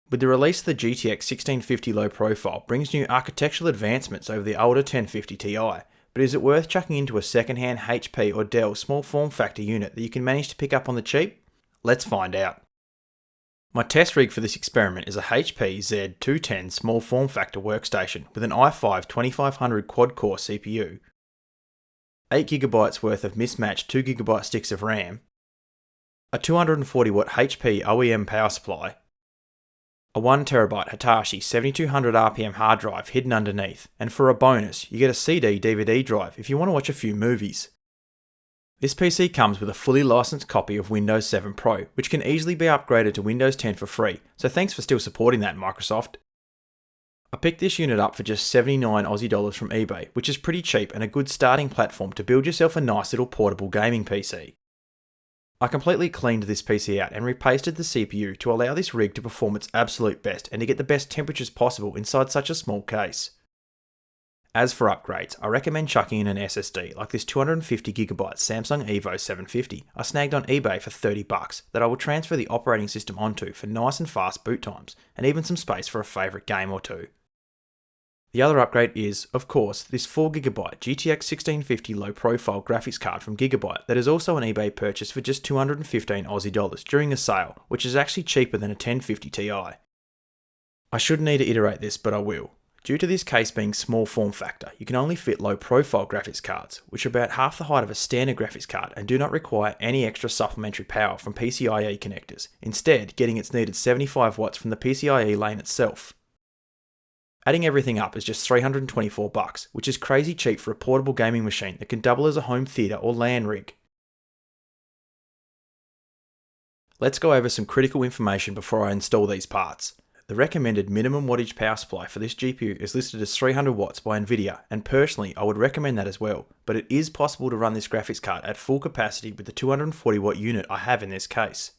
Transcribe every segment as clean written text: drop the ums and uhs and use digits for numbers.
With the release of the GTX 1650 low profile brings new architectural advancements over the older 1050 Ti, but is it worth chucking into a second-hand HP or Dell small form factor unit that you can manage to pick up on the cheap? Let's find out. My test rig for this experiment is a HP Z210 small form factor workstation with an i5 2500 quad-core CPU, 8GB worth of mismatched 2GB sticks of RAM, a 240W HP OEM power supply, a 1TB Hitachi 7200 RPM hard drive hidden underneath, and for a bonus, you get a CD/DVD drive if you want to watch a few movies. This PC comes with a fully licensed copy of Windows 7 Pro, which can easily be upgraded to Windows 10 for free, so thanks for still supporting that, Microsoft. I picked this unit up for just 79 Aussie dollars from eBay, which is pretty cheap and a good starting platform to build yourself a nice little portable gaming PC. I completely cleaned this PC out and repasted the CPU to allow this rig to perform its absolute best and to get the best temperatures possible inside such a small case. As for upgrades, I recommend chucking in an SSD like this 250GB Samsung Evo 750 I snagged on eBay for $30 that I will transfer the operating system onto for nice and fast boot times and even some space for a favourite game or two. The other upgrade is, of course, this 4GB GTX 1650 low profile graphics card from Gigabyte that is also an eBay purchase for just 215 Aussie dollars during a sale, which is actually cheaper than a 1050 Ti. I should need to iterate this, but I will. Due to this case being small form factor, you can only fit low profile graphics cards, which are about half the height of a standard graphics card and do not require any extra supplementary power from PCIe connectors, instead getting its needed 75 watts from the PCIe lane itself. Adding everything up is just $324, which is crazy cheap for a portable gaming machine that can double as a home theatre or LAN rig. Let's go over some critical information before I install these parts. The recommended minimum wattage power supply for this GPU is listed as 300 watts by Nvidia, and personally I would recommend that as well, but it is possible to run this graphics card at full capacity with the 240 watt unit I have in this case.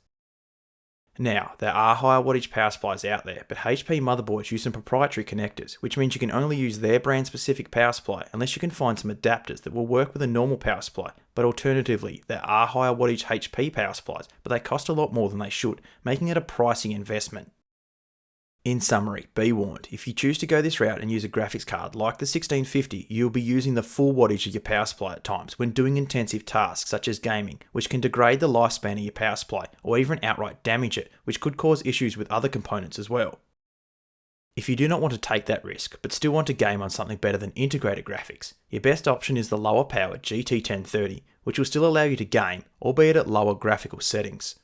Now, there are higher wattage power supplies out there, but HP motherboards use some proprietary connectors, which means you can only use their brand specific power supply unless you can find some adapters that will work with a normal power supply, but alternatively, there are higher wattage HP power supplies, but they cost a lot more than they should, making it a pricey investment. In summary, be warned, if you choose to go this route and use a graphics card like the 1650, you'll be using the full wattage of your power supply at times when doing intensive tasks such as gaming, which can degrade the lifespan of your power supply or even outright damage it, which could cause issues with other components as well. If you do not want to take that risk, but still want to game on something better than integrated graphics, your best option is the lower powered GT1030, which will still allow you to game, albeit at lower graphical settings.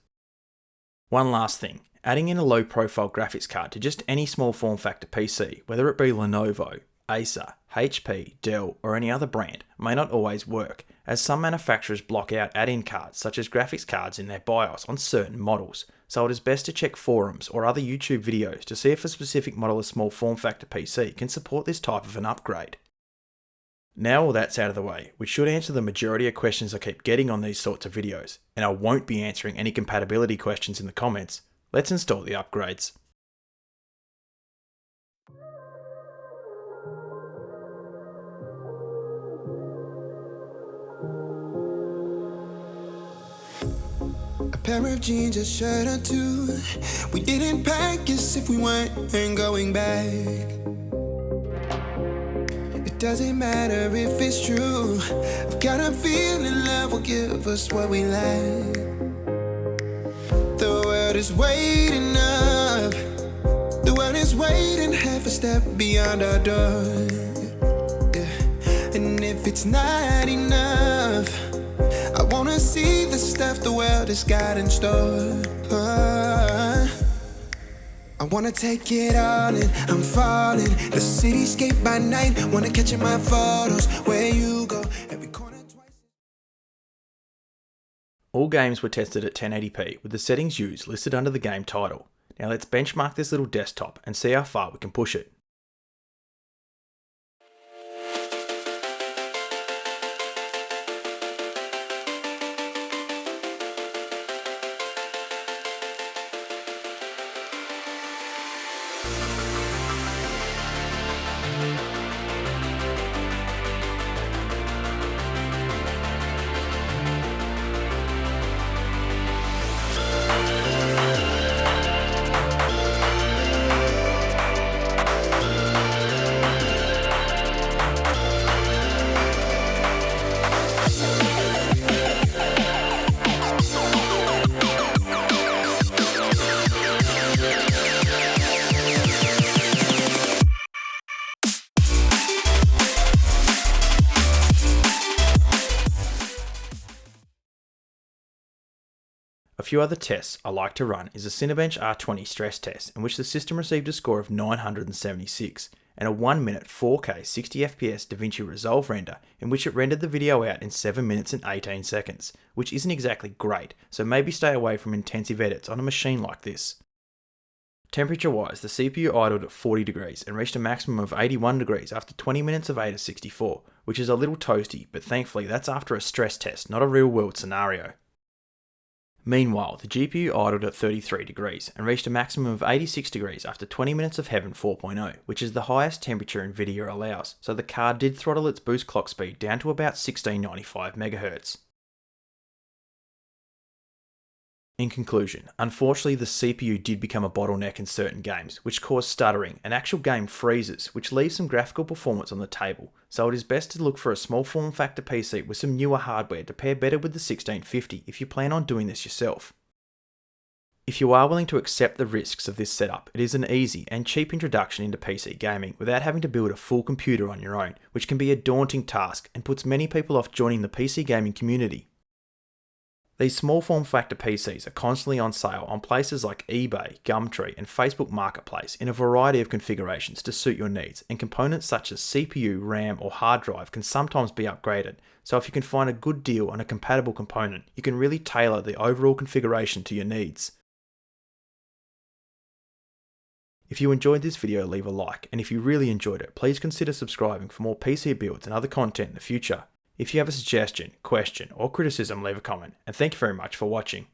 One last thing. Adding in a low profile graphics card to just any small form factor PC, whether it be Lenovo, Acer, HP, Dell or any other brand, may not always work, as some manufacturers block out add-in cards such as graphics cards in their BIOS on certain models, so it is best to check forums or other YouTube videos to see if a specific model of small form factor PC can support this type of an upgrade. Now all that's out of the way, which should answer the majority of questions I keep getting on these sorts of videos, and I won't be answering any compatibility questions in the comments. Let's install the upgrades. A pair of jeans, a shirt or two. We didn't pack as if we weren't going back. It doesn't matter if it's true. I've got a feeling love will give us what we lack. The world is waiting up. The world is waiting half a step beyond our door. Yeah. And if it's not enough, I wanna see the stuff the world has got in store. I wanna take it all in, I'm falling. The cityscape by night, wanna catch in my photos. Where you go, every corner twice. All games were tested at 1080p with the settings used listed under the game title. Now let's benchmark this little desktop and see how far we can push it. A few other tests I like to run is a Cinebench R20 stress test in which the system received a score of 976, and a 1 minute 4K 60fps DaVinci Resolve render in which it rendered the video out in 7 minutes and 18 seconds, which isn't exactly great, so maybe stay away from intensive edits on a machine like this. Temperature wise, the CPU idled at 40 degrees and reached a maximum of 81 degrees after 20 minutes of 8 at 64, which is a little toasty, but thankfully that's after a stress test, not a real world scenario. Meanwhile, the GPU idled at 33 degrees and reached a maximum of 86 degrees after 20 minutes of Heaven 4.0, which is the highest temperature NVIDIA allows, so the card did throttle its boost clock speed down to about 1695 MHz. In conclusion, unfortunately the CPU did become a bottleneck in certain games, which caused stuttering and actual game freezes, which leaves some graphical performance on the table, so it is best to look for a small form factor PC with some newer hardware to pair better with the 1650 if you plan on doing this yourself. If you are willing to accept the risks of this setup, it is an easy and cheap introduction into PC gaming without having to build a full computer on your own, which can be a daunting task and puts many people off joining the PC gaming community. These small form factor PCs are constantly on sale on places like eBay, Gumtree and Facebook Marketplace in a variety of configurations to suit your needs, and components such as CPU, RAM or hard drive can sometimes be upgraded, so if you can find a good deal on a compatible component, you can really tailor the overall configuration to your needs. If you enjoyed this video, leave a like, and if you really enjoyed it, please consider subscribing for more PC builds and other content in the future. If you have a suggestion, question, or criticism, leave a comment, and thank you very much for watching.